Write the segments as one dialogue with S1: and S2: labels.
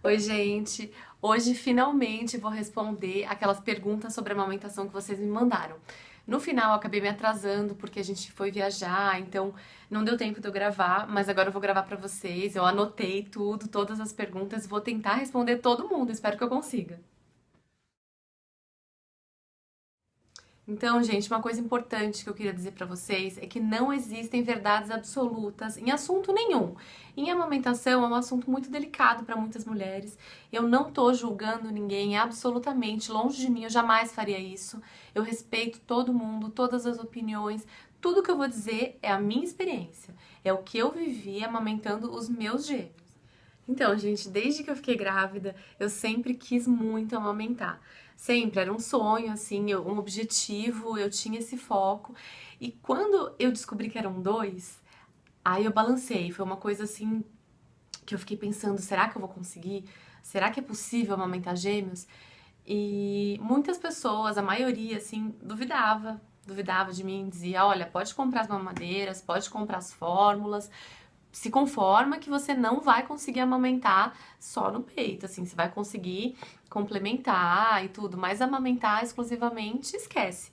S1: Oi, gente! Hoje finalmente vou responder aquelas perguntas sobre a amamentação que vocês me mandaram. No final eu acabei me atrasando porque a gente foi viajar, então não deu tempo de eu gravar, mas agora eu vou gravar pra vocês. Eu anotei tudo, todas as perguntas, vou tentar responder todo mundo, espero que eu consiga. Então, gente, uma coisa importante que eu queria dizer pra vocês é que não existem verdades absolutas em assunto nenhum. Em amamentação é um assunto muito delicado para muitas mulheres. Eu não tô julgando ninguém, absolutamente longe de mim, eu jamais faria isso. Eu respeito todo mundo, todas as opiniões. Tudo que eu vou dizer é a minha experiência, é o que eu vivi amamentando os meus gêmeos. Então, gente, desde que eu fiquei grávida, eu sempre quis muito amamentar. Sempre era um sonho, assim, um objetivo, eu tinha esse foco. E quando eu descobri que eram dois, aí eu balancei. Foi uma coisa assim que eu fiquei pensando: será que eu vou conseguir? Será que é possível amamentar gêmeos? E muitas pessoas, a maioria, assim, duvidava de mim, dizia: olha, pode comprar as mamadeiras, pode comprar as fórmulas, se conforma que você não vai conseguir amamentar só no peito, assim, você vai conseguir complementar e tudo, mas amamentar exclusivamente, esquece.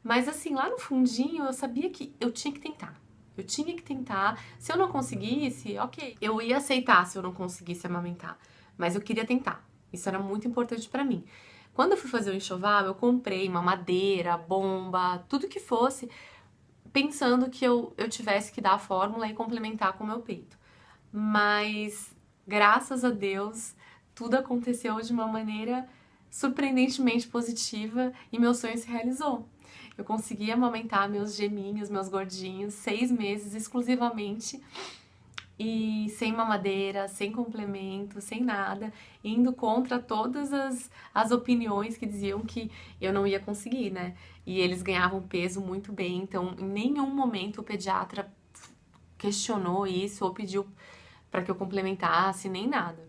S1: Mas assim, lá no fundinho eu sabia que eu tinha que tentar. Eu tinha que tentar. Se eu não conseguisse, ok. Eu ia aceitar se eu não conseguisse amamentar, mas eu queria tentar. Isso era muito importante pra mim. Quando eu fui fazer o enxoval, eu comprei uma madeira, bomba, tudo que fosse, pensando que eu tivesse que dar a fórmula e complementar com o meu peito. Mas, graças a Deus, tudo aconteceu de uma maneira surpreendentemente positiva e meu sonho se realizou. Eu consegui amamentar meus geminhos, meus gordinhos, 6 meses exclusivamente e sem mamadeira, sem complemento, sem nada, indo contra todas as opiniões que diziam que eu não ia conseguir, né? E eles ganhavam peso muito bem, então em nenhum momento o pediatra questionou isso ou pediu para que eu complementasse, nem nada.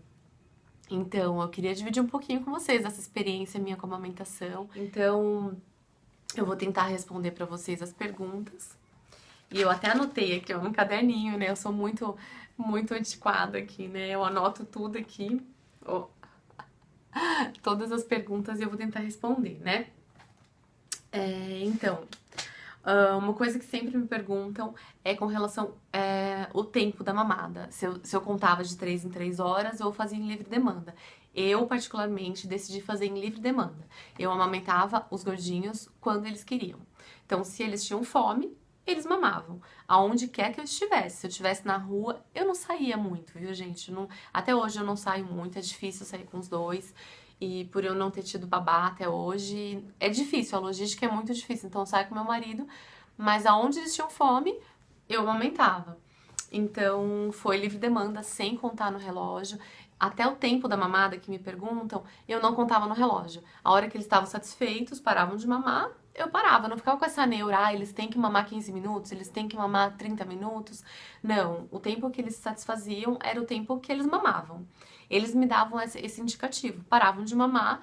S1: Então, eu queria dividir um pouquinho com vocês essa experiência minha com a amamentação. Então, eu vou tentar responder para vocês as perguntas. E eu até anotei aqui, ó, no caderninho, né? Eu sou muito antiquada aqui, né? Eu anoto tudo aqui, ó, todas as perguntas e eu vou tentar responder, né? Então, uma coisa que sempre me perguntam é com relação ao tempo da mamada. Se eu contava de 3 em 3 horas ou fazia em livre demanda. Eu, particularmente, decidi fazer em livre demanda. Eu amamentava os gordinhos quando eles queriam. Então, se eles tinham fome, eles mamavam. Aonde quer que eu estivesse. Se eu estivesse na rua, eu não saía muito, viu, gente? Até hoje eu não saio muito, é difícil sair com os dois. E por eu não ter tido babá até hoje, é difícil, a logística é muito difícil. Então eu saio com meu marido, mas aonde eles tinham fome, eu amamentava. Então foi livre demanda, sem contar no relógio. Até o tempo da mamada que me perguntam, eu não contava no relógio. A hora que eles estavam satisfeitos, paravam de mamar, eu parava. Eu não ficava com essa neura, eles têm que mamar 15 minutos, eles têm que mamar 30 minutos. Não, o tempo que eles se satisfaziam era o tempo que eles mamavam. Eles me davam esse indicativo, paravam de mamar.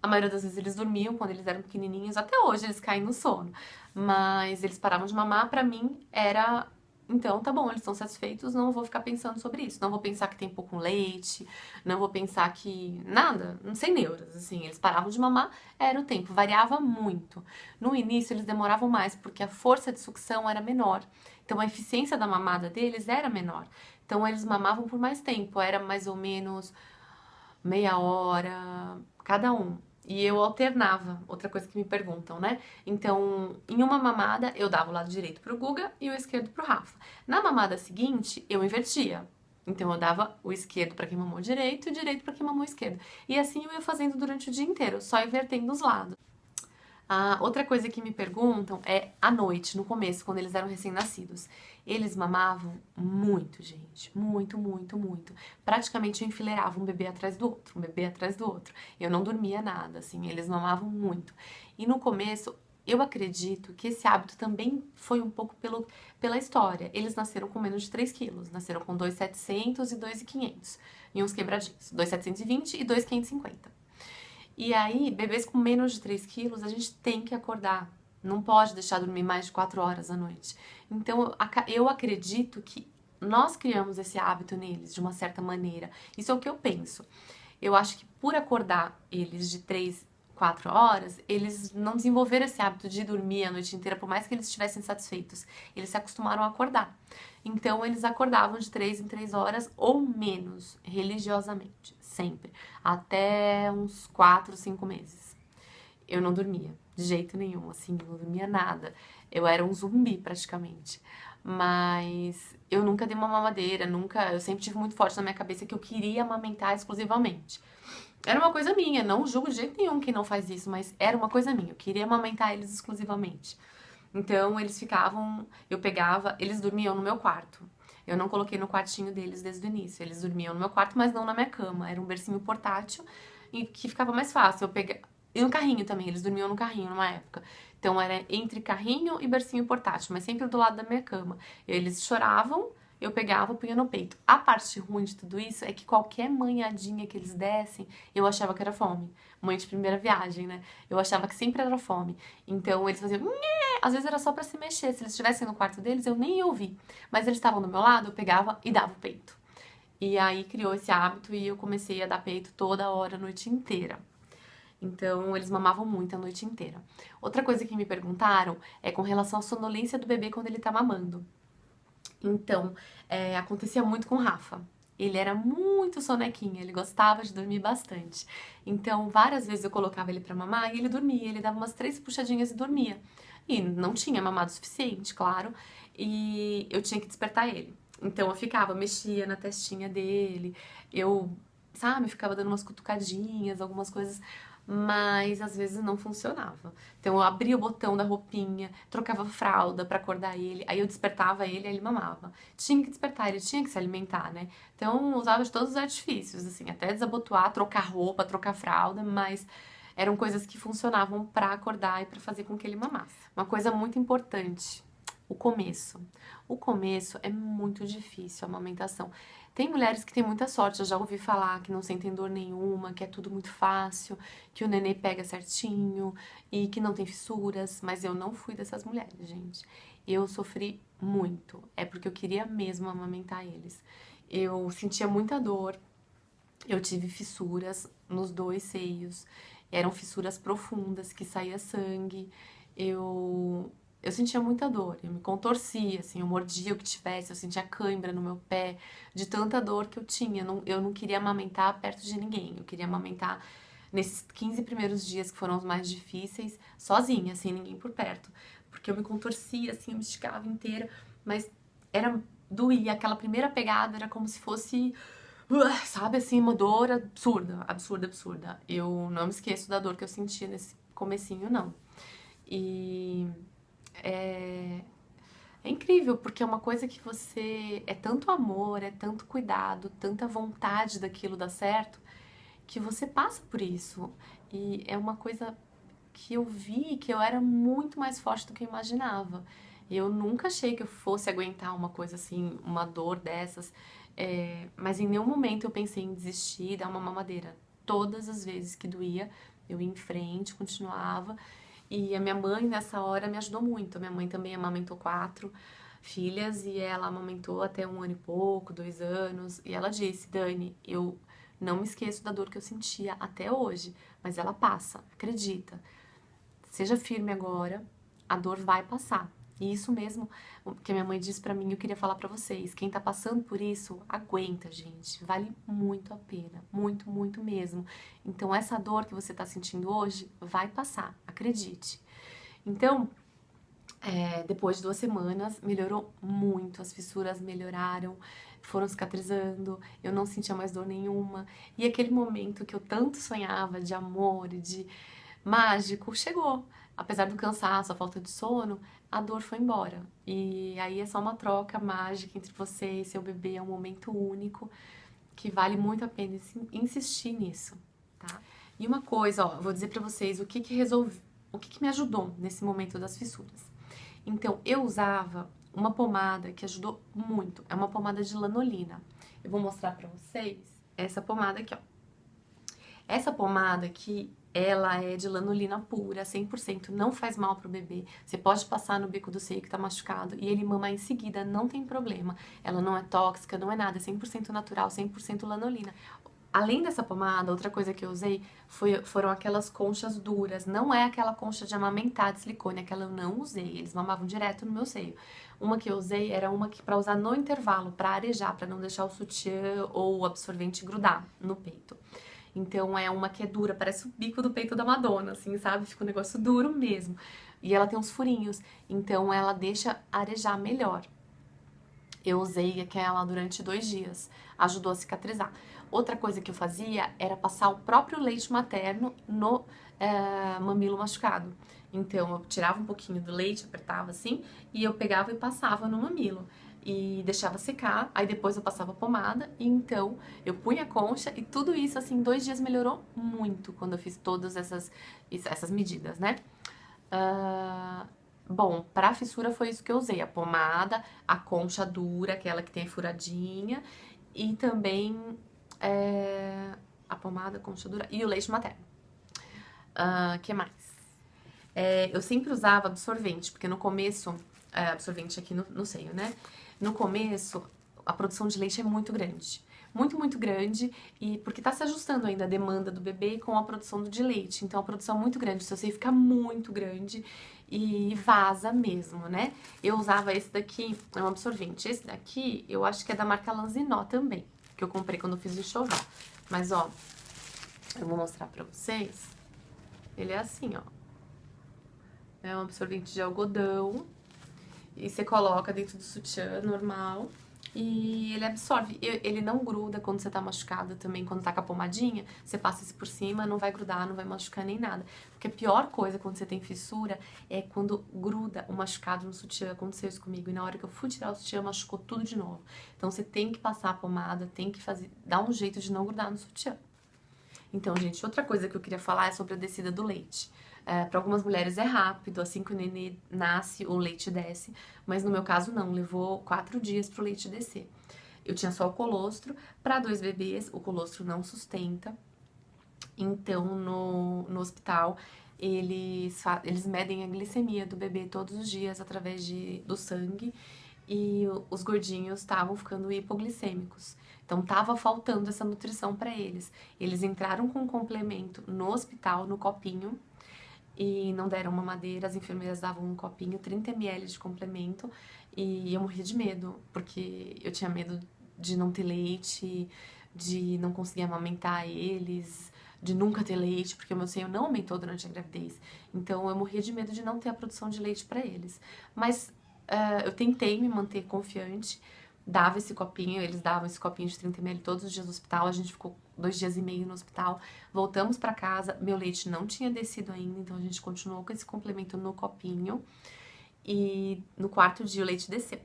S1: A maioria das vezes eles dormiam quando eles eram pequenininhos, até hoje eles caem no sono. Mas eles paravam de mamar, pra mim era então, tá bom, eles estão satisfeitos, não vou ficar pensando sobre isso. Não vou pensar que tem pouco leite, não vou pensar que. Nada, sem neuras, assim. Eles paravam de mamar, era o tempo, variava muito. No início, eles demoravam mais, porque a força de sucção era menor. Então, a eficiência da mamada deles era menor. Então, eles mamavam por mais tempo, era mais ou menos meia hora cada um. E eu alternava, outra coisa que me perguntam, né? Então, em uma mamada, eu dava o lado direito pro Guga e o esquerdo pro Rafa. Na mamada seguinte, eu invertia. Então, eu dava o esquerdo para quem mamou direito e o direito para quem mamou esquerdo. E assim eu ia fazendo durante o dia inteiro, só invertendo os lados. Outra coisa que me perguntam é à noite, no começo, quando eles eram recém-nascidos. Eles mamavam muito, gente. Muito, muito, muito. Praticamente eu enfileirava um bebê atrás do outro, um bebê atrás do outro. Eu não dormia nada, assim, eles mamavam muito. E no começo, eu acredito que esse hábito também foi um pouco pela história. Eles nasceram com menos de 3 quilos, nasceram com 2.700 e 2.500. E uns quebradinhos, 2.720 e 2.550. E aí, bebês com menos de 3 quilos, a gente tem que acordar. Não pode deixar dormir mais de 4 horas à noite. Então, eu acredito que nós criamos esse hábito neles, de uma certa maneira. Isso é o que eu penso. Eu acho que por acordar eles de 3, 4 horas, eles não desenvolveram esse hábito de dormir a noite inteira, por mais que eles estivessem satisfeitos. Eles se acostumaram a acordar. Então, eles acordavam de 3 em 3 horas ou menos, religiosamente, sempre. Até uns 4, 5 meses. Eu não dormia, de jeito nenhum, assim, não dormia nada. Eu era um zumbi, praticamente. Mas eu nunca dei uma mamadeira, nunca. Eu sempre tive muito forte na minha cabeça que eu queria amamentar exclusivamente. Era uma coisa minha, não julgo de jeito nenhum quem não faz isso, mas era uma coisa minha. Eu queria amamentar eles exclusivamente. Então eles ficavam, eu pegava, eles dormiam no meu quarto. Eu não coloquei no quartinho deles desde o início. Eles dormiam no meu quarto, mas não na minha cama. Era um bercinho portátil e que ficava mais fácil. Eu pegava, e no carrinho também, eles dormiam no carrinho numa época. Então era entre carrinho e bercinho portátil, mas sempre do lado da minha cama. Eles choravam, eu pegava, punha no peito. A parte ruim de tudo isso é que qualquer manhadinha que eles dessem, eu achava que era fome. Mãe de primeira viagem, né? Eu achava que sempre era fome. Então eles faziam... Às vezes era só pra se mexer. Se eles estivessem no quarto deles, eu nem ia ouvir. Mas eles estavam do meu lado, eu pegava e dava o peito. E aí criou esse hábito e eu comecei a dar peito toda hora, a noite inteira. Então, eles mamavam muito a noite inteira. Outra coisa que me perguntaram é com relação à sonolência do bebê quando ele tá mamando. Então, acontecia muito com o Rafa. Ele era muito sonequinho, ele gostava de dormir bastante. Então, várias vezes eu colocava ele pra mamar e ele dormia. Ele dava umas 3 puxadinhas e dormia. E não tinha mamado o suficiente, claro. E eu tinha que despertar ele. Então, eu ficava, mexia na testinha dele. Eu, sabe, ficava dando umas cutucadinhas, algumas coisas, mas às vezes não funcionava. Então eu abria o botão da roupinha, trocava fralda pra acordar ele, aí eu despertava ele e ele mamava. Tinha que despertar, ele tinha que se alimentar, né? Então usava de todos os artifícios, assim, até desabotoar, trocar roupa, trocar fralda, mas eram coisas que funcionavam pra acordar e pra fazer com que ele mamasse. Uma coisa muito importante, o começo. O começo é muito difícil, a amamentação. Tem mulheres que têm muita sorte, eu já ouvi falar que não sentem dor nenhuma, que é tudo muito fácil, que o nenê pega certinho e que não tem fissuras, mas eu não fui dessas mulheres, gente. Eu sofri muito, é porque eu queria mesmo amamentar eles. Eu sentia muita dor, eu tive fissuras nos 2 seios, eram fissuras profundas que saía sangue, eu sentia muita dor, eu me contorcia, assim, eu mordia o que tivesse, eu sentia cãibra no meu pé, de tanta dor que eu tinha. Eu não queria amamentar perto de ninguém, eu queria amamentar nesses 15 primeiros dias, que foram os mais difíceis, sozinha, sem ninguém por perto. Porque eu me contorcia, assim, eu me esticava inteira, mas doía, aquela primeira pegada era como se fosse, sabe, assim, uma dor absurda, absurda, absurda. Eu não me esqueço da dor que eu sentia nesse comecinho, não. E é, é incrível, porque é uma coisa que você... É tanto amor, é tanto cuidado, tanta vontade daquilo dar certo, que você passa por isso. E é uma coisa que eu vi que eu era muito mais forte do que eu imaginava. Eu nunca achei que eu fosse aguentar uma coisa assim, uma dor dessas. Mas em nenhum momento eu pensei em desistir e dar uma mamadeira. Todas as vezes que doía, eu ia em frente, continuava. E a minha mãe, nessa hora, me ajudou muito. A minha mãe também amamentou 4 filhas e ela amamentou até 1 ano e pouco, 2 anos. E ela disse, Dani, eu não me esqueço da dor que eu sentia até hoje, mas ela passa, acredita. Seja firme agora, a dor vai passar. E isso mesmo que a minha mãe disse pra mim, eu queria falar pra vocês. Quem tá passando por isso, aguenta, gente. Vale muito a pena. Muito, muito mesmo. Então, essa dor que você tá sentindo hoje vai passar, acredite. Então, depois de 2 semanas, melhorou muito. As fissuras melhoraram, foram cicatrizando. Eu não sentia mais dor nenhuma. E aquele momento que eu tanto sonhava de amor e de mágico, chegou. Apesar do cansaço, a falta de sono, a dor foi embora. E aí é só uma troca mágica entre você e seu bebê, é um momento único que vale muito a pena insistir nisso, tá? E uma coisa, ó, vou dizer pra vocês o que me ajudou nesse momento das fissuras. Então, eu usava uma pomada que ajudou muito, é uma pomada de lanolina. Eu vou mostrar pra vocês essa pomada aqui, ó. Essa pomada aqui, ela é de lanolina pura, 100%, não faz mal pro bebê. Você pode passar no bico do seio que tá machucado e ele mama em seguida, não tem problema. Ela não é tóxica, não é nada, é 100% natural, 100% lanolina. Além dessa pomada, outra coisa que eu usei foram aquelas conchas duras. Não é aquela concha de amamentar de silicone, aquela eu não usei. Eles mamavam direto no meu seio. Uma que eu usei era uma que para usar no intervalo, para arejar, para não deixar o sutiã ou o absorvente grudar no peito. Então é uma que é dura, parece o bico do peito da Madonna, assim, sabe? Fica um negócio duro mesmo. E ela tem uns furinhos, então ela deixa arejar melhor. Eu usei aquela durante 2 dias, ajudou a cicatrizar. Outra coisa que eu fazia era passar o próprio leite materno no mamilo machucado. Então eu tirava um pouquinho do leite, apertava assim, e eu pegava e passava no mamilo. E deixava secar, aí depois eu passava pomada, e então eu punha a concha, e tudo isso, assim, 2 dias melhorou muito quando eu fiz todas essas medidas, né? Ah, bom, pra fissura foi isso que eu usei, a pomada, a concha dura, aquela que tem a furadinha, e também a pomada, a concha dura e o leite materno. Que mais? Eu sempre usava absorvente, porque no começo, absorvente aqui no seio, né? No começo, a produção de leite é muito grande. Muito, muito grande, e porque tá se ajustando ainda a demanda do bebê com a produção de leite. Então a produção é muito grande, o seu seio fica muito grande e vaza mesmo, né? Eu usava esse daqui, é um absorvente. Esse daqui, eu acho que é da marca Lanzinó também, que eu comprei quando eu fiz o enxoval. Mas ó, eu vou mostrar pra vocês. Ele é assim, ó. É um absorvente de algodão. E você coloca dentro do sutiã normal. E ele absorve. Ele não gruda quando você tá machucada também. Quando tá com a pomadinha, você passa isso por cima, não vai grudar, não vai machucar nem nada. Porque a pior coisa quando você tem fissura é quando gruda o machucado no sutiã. Aconteceu isso comigo. E na hora que eu fui tirar o sutiã, machucou tudo de novo. Então você tem que passar a pomada, tem que dar um jeito de não grudar no sutiã. Então, gente, outra coisa que eu queria falar é sobre a descida do leite. Para algumas mulheres é rápido, assim que o nenê nasce, o leite desce, mas no meu caso não, levou 4 dias pro leite descer. Eu tinha só o colostro, para 2 bebês o colostro não sustenta, então no hospital eles medem a glicemia do bebê todos os dias através do sangue, e os gordinhos estavam ficando hipoglicêmicos. Então tava faltando essa nutrição para eles. Eles entraram com um complemento no hospital, no copinho, e não deram mamadeira. As enfermeiras davam um copinho, 30 ml de complemento, e eu morria de medo, porque eu tinha medo de não ter leite, de não conseguir amamentar eles, de nunca ter leite, porque o meu seio não aumentou durante a gravidez. Então eu morria de medo de não ter a produção de leite para eles. Mas eu tentei me manter confiante, dava esse copinho, eles davam esse copinho de 30 ml todos os dias no hospital, a gente ficou 2 dias e meio no hospital, voltamos pra casa, meu leite não tinha descido ainda, então a gente continuou com esse complemento no copinho, e no 4º dia o leite desceu.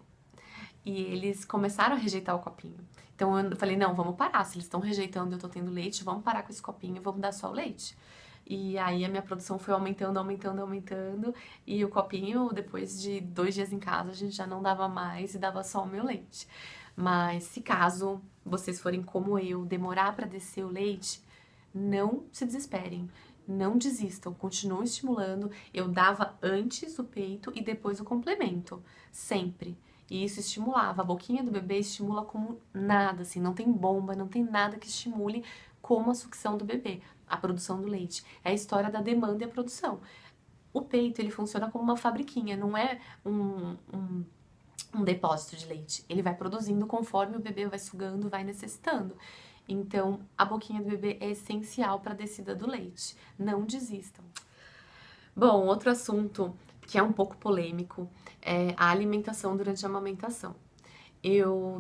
S1: E eles começaram a rejeitar o copinho. Então eu falei, não, vamos parar, se eles estão rejeitando e eu tô tendo leite, vamos parar com esse copinho e vamos dar só o leite. E aí a minha produção foi aumentando, aumentando, aumentando, e o copinho, depois de 2 dias em casa, a gente já não dava mais e dava só o meu leite. Mas se caso vocês forem como eu, demorar para descer o leite, não se desesperem, não desistam, continuem estimulando. Eu dava antes o peito e depois o complemento, sempre. E isso estimulava, a boquinha do bebê estimula como nada, assim, não tem bomba, não tem nada que estimule como a sucção do bebê, a produção do leite. É a história da demanda e a produção. O peito, ele funciona como uma fabriquinha, não é um depósito de leite. Ele vai produzindo conforme o bebê vai sugando, vai necessitando. Então, a boquinha do bebê é essencial para a descida do leite. Não desistam. Bom, outro assunto que é um pouco polêmico é a alimentação durante a amamentação.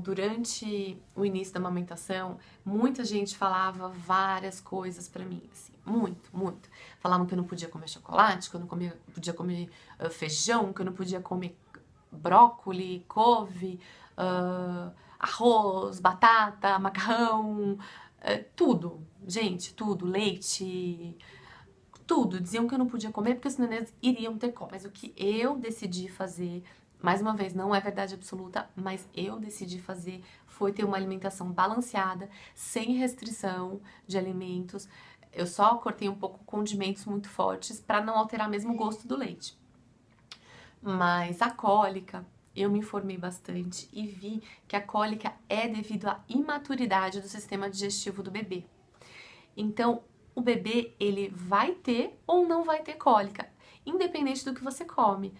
S1: Durante o início da amamentação, muita gente falava várias coisas pra mim, assim, muito, muito. Falavam que eu não podia comer chocolate, que eu não podia comer feijão, que eu não podia comer brócoli, couve, arroz, batata, macarrão, tudo, gente, tudo, leite, tudo. Diziam que eu não podia comer porque os nenês iriam ter como. Mas o que eu decidi fazer, mais uma vez, não é verdade absoluta, mas eu decidi fazer foi ter uma alimentação balanceada, sem restrição de alimentos. Eu só cortei um pouco condimentos muito fortes para não alterar mesmo o gosto do leite. Mas a cólica, eu me informei bastante e vi que a cólica é devido à imaturidade do sistema digestivo do bebê. Então, o bebê, ele vai ter ou não vai ter cólica, independente do que você come.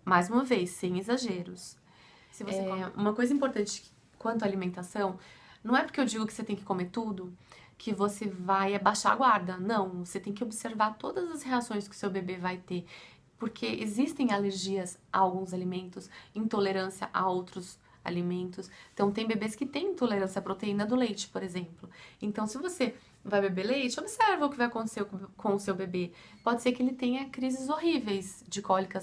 S1: Mais uma vez, sem exageros. Se você come... Uma coisa importante quanto à alimentação, não é porque eu digo que você tem que comer tudo que você vai abaixar a guarda. Não, você tem que observar todas as reações que o seu bebê vai ter. Porque existem alergias a alguns alimentos, intolerância a outros alimentos. Então, tem bebês que têm intolerância à proteína do leite, por exemplo. Então, se você vai beber leite, observa o que vai acontecer com o seu bebê. Pode ser que ele tenha crises horríveis de cólica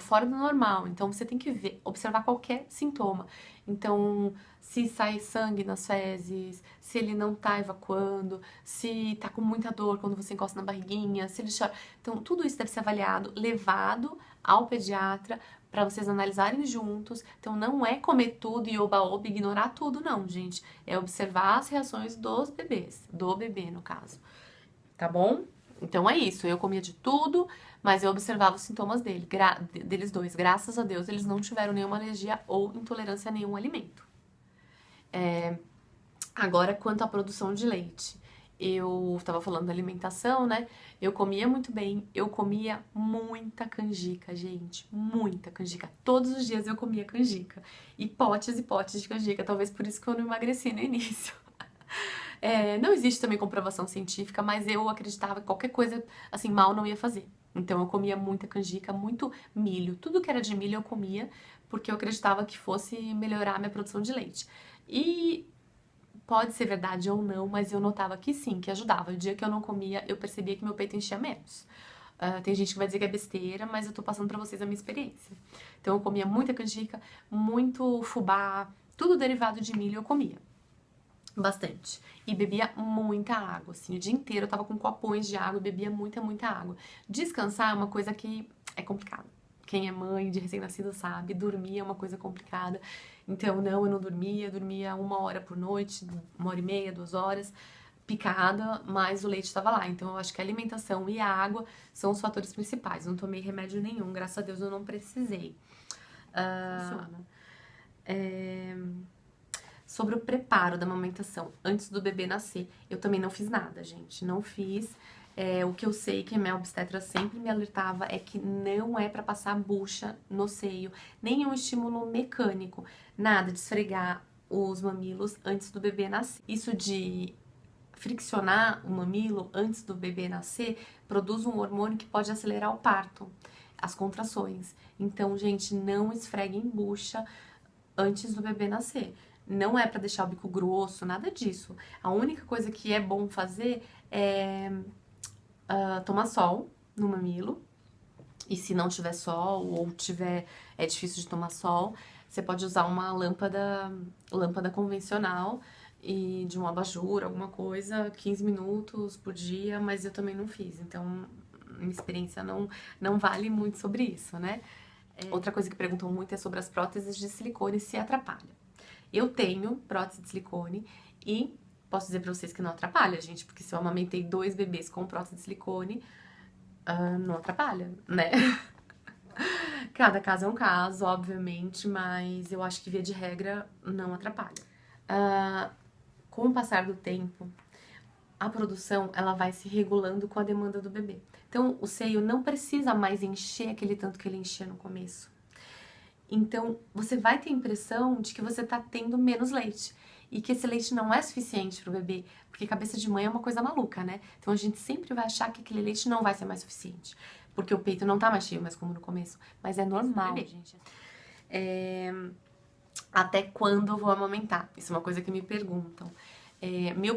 S1: fora do normal. Então você tem que ver, observar qualquer sintoma. Então, se sai sangue nas fezes, se ele não tá evacuando, se tá com muita dor quando você encosta na barriguinha, se ele chora. Então, tudo isso deve ser avaliado, levado ao pediatra para vocês analisarem juntos. Então, não é comer tudo e oba-oba, ignorar tudo, não, gente. É observar as reações dos bebês, do bebê, no caso. Tá bom? Então é isso, eu comia de tudo, mas eu observava os sintomas deles dois. Graças a Deus, eles não tiveram nenhuma alergia ou intolerância a nenhum alimento. Agora, quanto à produção de leite. Eu estava falando da alimentação, né? Eu comia muito bem, eu comia muita canjica, gente, muita canjica. Todos os dias eu comia canjica. E potes de canjica, talvez por isso que eu não emagreci no início. Não existe também comprovação científica, mas eu acreditava que qualquer coisa, assim, mal não ia fazer. Então eu comia muita canjica, muito milho. Tudo que era de milho eu comia, porque eu acreditava que fosse melhorar a minha produção de leite. E pode ser verdade ou não, mas eu notava que sim, que ajudava. O dia que eu não comia, eu percebia que meu peito enchia menos. Tem gente que vai dizer que é besteira, mas eu tô passando pra vocês a minha experiência. Então eu comia muita canjica, muito fubá, tudo derivado de milho eu comia. Bastante. E bebia muita água, assim, o dia inteiro eu tava com copões de água, bebia muita água. Descansar é uma coisa que é complicada. Quem é mãe de recém-nascido sabe, dormir é uma coisa complicada. Então, não, eu não dormia, dormia 1 hora por noite, 1 hora e meia, 2 horas, picada, mas o leite estava lá. Então, eu acho que a alimentação e a água são os fatores principais. Não tomei remédio nenhum, graças a Deus eu não precisei. Funciona. Sobre o preparo da amamentação antes do bebê nascer, eu também não fiz nada, gente. Não fiz. O que eu sei que a minha obstetra sempre me alertava é que não é pra passar bucha no seio, nenhum estímulo mecânico, nada de esfregar os mamilos antes do bebê nascer. Isso de friccionar o mamilo antes do bebê nascer produz um hormônio que pode acelerar o parto, as contrações. Então, gente, não esfreguem bucha antes do bebê nascer. Não é pra deixar o bico grosso, nada disso. A única coisa que é bom fazer é tomar sol no mamilo. E se não tiver sol ou é difícil de tomar sol, você pode usar uma lâmpada convencional e de um abajur, alguma coisa, 15 minutos por dia, mas eu também não fiz. Então, minha experiência não vale muito sobre isso, né? Outra coisa que perguntam muito é sobre as próteses de silicone, se atrapalha. Eu tenho prótese de silicone e posso dizer pra vocês que não atrapalha, gente, porque se eu amamentei 2 bebês com prótese de silicone, não atrapalha, né? Cada caso é um caso, obviamente, mas eu acho que via de regra não atrapalha. Com o passar do tempo, a produção ela vai se regulando com a demanda do bebê. Então, o seio não precisa mais encher aquele tanto que ele enchia no começo. Então, você vai ter a impressão de que você tá tendo menos leite. E que esse leite não é suficiente pro bebê. Porque cabeça de mãe é uma coisa maluca, né? Então, a gente sempre vai achar que aquele leite não vai ser mais suficiente. Porque o peito não tá mais cheio, mais como no começo. Mas é normal, gente. Até quando eu vou amamentar? Isso é uma coisa que me perguntam. Minha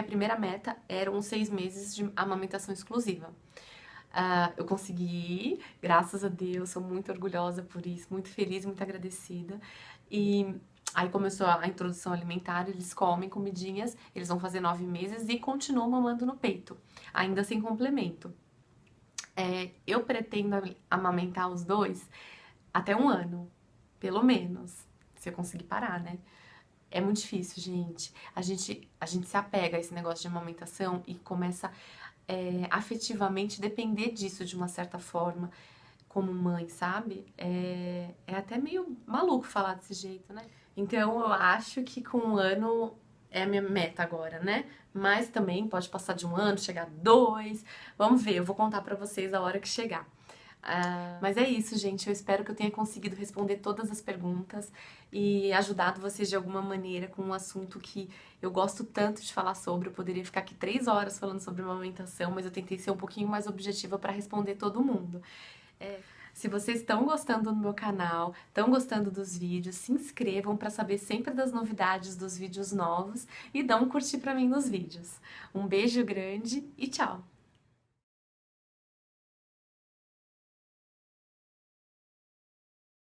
S1: primeira meta eram 6 meses de amamentação exclusiva. Eu consegui, graças a Deus, sou muito orgulhosa por isso, muito feliz, muito agradecida. E aí começou a introdução alimentar, eles comem comidinhas, eles vão fazer 9 meses e continuam mamando no peito, ainda sem complemento. Eu pretendo amamentar os 2 até 1 ano, pelo menos, se eu conseguir parar, né? É muito difícil, gente. A gente se apega a esse negócio de amamentação e começa afetivamente depender disso de uma certa forma, como mãe, sabe? É até meio maluco falar desse jeito, né? Então eu acho que com 1 ano é a minha meta agora, né? Mas também pode passar de um ano, chegar a 2. Vamos ver, eu vou contar pra vocês a hora que chegar. Mas é isso, gente. Eu espero que eu tenha conseguido responder todas as perguntas e ajudado vocês de alguma maneira com um assunto que eu gosto tanto de falar sobre. Eu poderia ficar aqui 3 horas falando sobre amamentação, mas eu tentei ser um pouquinho mais objetiva para responder todo mundo. Se vocês estão gostando do meu canal, estão gostando dos vídeos, se inscrevam para saber sempre das novidades dos vídeos novos e dão um curtir para mim nos vídeos. Um beijo grande e tchau!